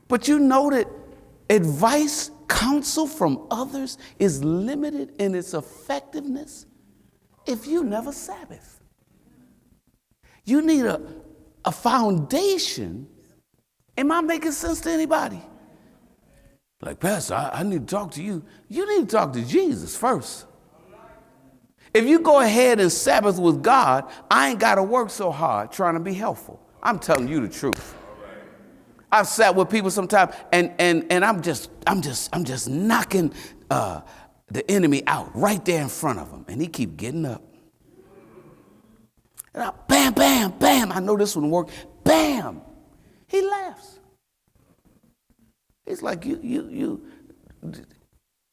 But you know that advice, counsel from others is limited in its effectiveness if you never Sabbath. You need a foundation. Am I making sense to anybody? Like, Pastor, I need to talk to you. You need to talk to Jesus first. If you go ahead and Sabbath with God, I ain't got to work so hard trying to be helpful. I'm telling you the truth. I've sat with people sometimes and I'm just knocking the enemy out right there in front of him. And he keep getting up. And I, bam, bam, bam. I know this one work. Bam. He laughs. He's like, you,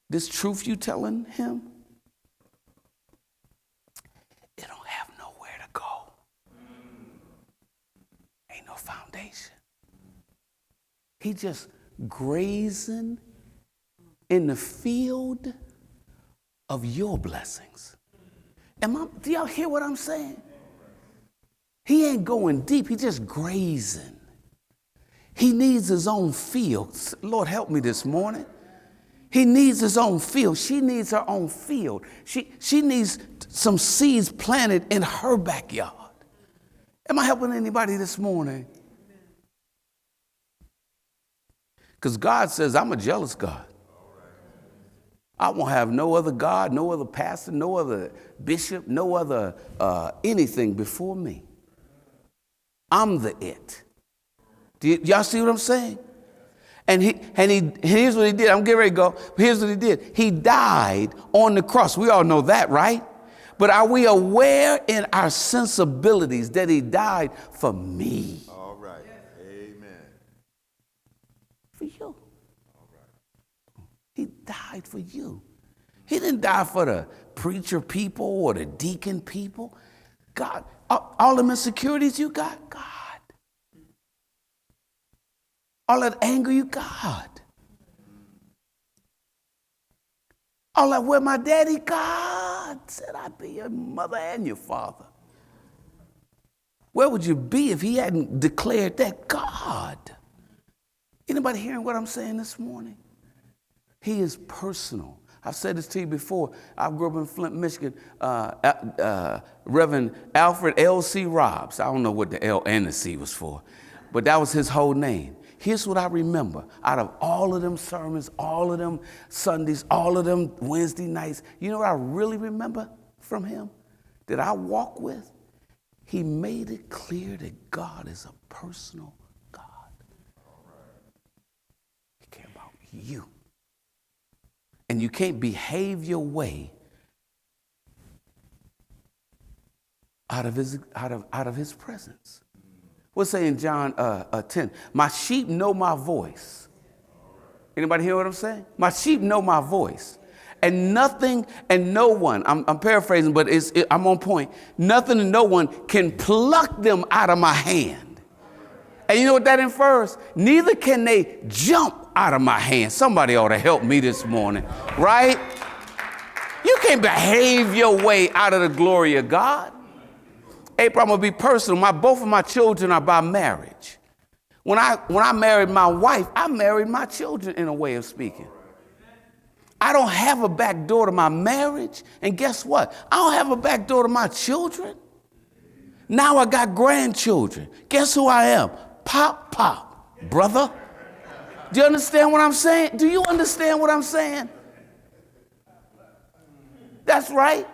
this truth you telling him, it don't have nowhere to go. Ain't no foundation. He just grazing in the field of your blessings. Do y'all hear what I'm saying? He ain't going deep. He just grazing. He needs his own field. Lord, help me this morning. He needs his own field. She needs her own field. She needs some seeds planted in her backyard. Am I helping anybody this morning? Because God says, I'm a jealous God. I won't have no other God, no other pastor, no other bishop, no other anything before me. I'm the it. Y'all see what I'm saying? And here's what he did. I'm getting ready to go. Here's what he did. He died on the cross. We all know that, right? But are we aware in our sensibilities that he died for me? All right. Amen. For you. All right. He died for you. He didn't die for the preacher people or the deacon people. God, all the insecurities you got, God. All that anger you got. All that where my daddy, God said I'd be your mother and your father. Where would you be if he hadn't declared that? God. Anybody hearing what I'm saying this morning? He is personal. I've said this to you before. I grew up in Flint, Michigan. Reverend Alfred L.C. Robbs. I don't know what the L and the C was for, but that was his whole name. Here's what I remember out of all of them sermons, all of them Sundays, all of them Wednesday nights. You know what I really remember from him that I walk with? He made it clear that God is a personal God. He cares about you. And you can't behave your way out of his presence. We'll say in John 10, my sheep know my voice. Anybody hear what I'm saying? My sheep know my voice. And nothing and no one, I'm paraphrasing, but I'm on point. Nothing and no one can pluck them out of my hand. And you know what that infers? Neither can they jump out of my hand. Somebody ought to help me this morning, right? You can't behave your way out of the glory of God. April, I'm going to be personal. Both of my children are by marriage. When I married my wife, I married my children in a way of speaking. I don't have a back door to my marriage. And guess what? I don't have a back door to my children. Now I got grandchildren. Guess who I am? Pop, brother. Do you understand what I'm saying? Do you understand what I'm saying? That's right.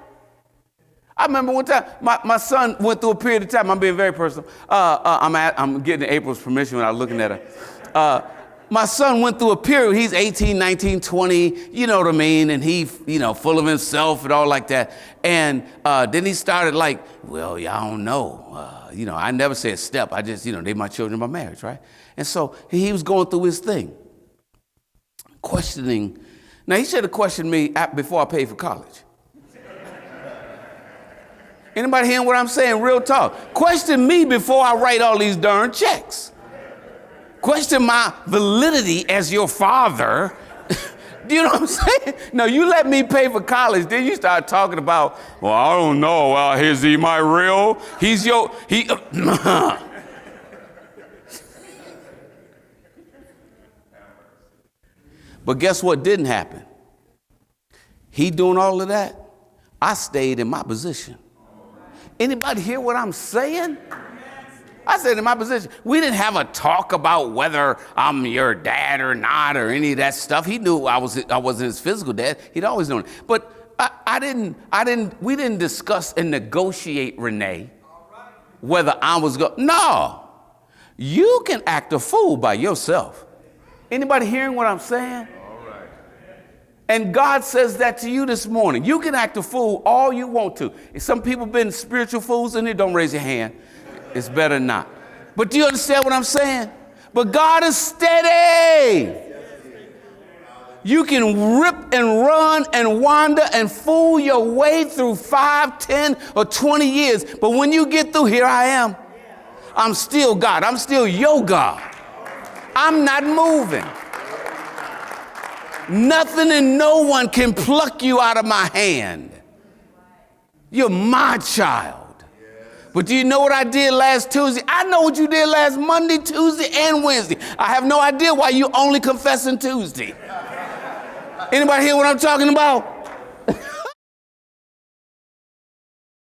I remember one time my son went through a period of time. I'm being very personal. I'm getting April's permission without looking at her. My son went through a period. He's 18, 19, 20, you know what I mean? And he, full of himself and all like that. And then he started like, well, y'all don't know. I never said step. I just, they my children by marriage, right? And so he was going through his thing, questioning. Now, he should have questioned me before I paid for college. Anybody hearing what I'm saying? Real talk. Question me before I write all these darn checks. Question my validity as your father. Do you know what I'm saying? No, you let me pay for college, then you start talking about, well, I don't know. Is he my real? He's your, But guess what didn't happen? He doing all of that. I stayed in my position. Anybody hear what I'm saying? I stayed in my position. We didn't have a talk about whether I'm your dad or not or any of that stuff. He knew I wasn't his physical dad. He'd always known it. But we didn't discuss and negotiate, Renee, whether I was going. No, you can act a fool by yourself. Anybody hearing what I'm saying? And God says that to you this morning. You can act a fool all you want to. If some people been spiritual fools in here, don't raise your hand. It's better not. But do you understand what I'm saying? But God is steady. You can rip and run and wander and fool your way through 5, 10, or 20 years. But when you get through, here I am. I'm still God. I'm still your God. I'm not moving. Nothing and no one can pluck you out of my hand. You're my child. But do you know what I did last Tuesday? I know what you did last Monday, Tuesday, and Wednesday. I have no idea why you only confessing Tuesday. Anybody hear what I'm talking about?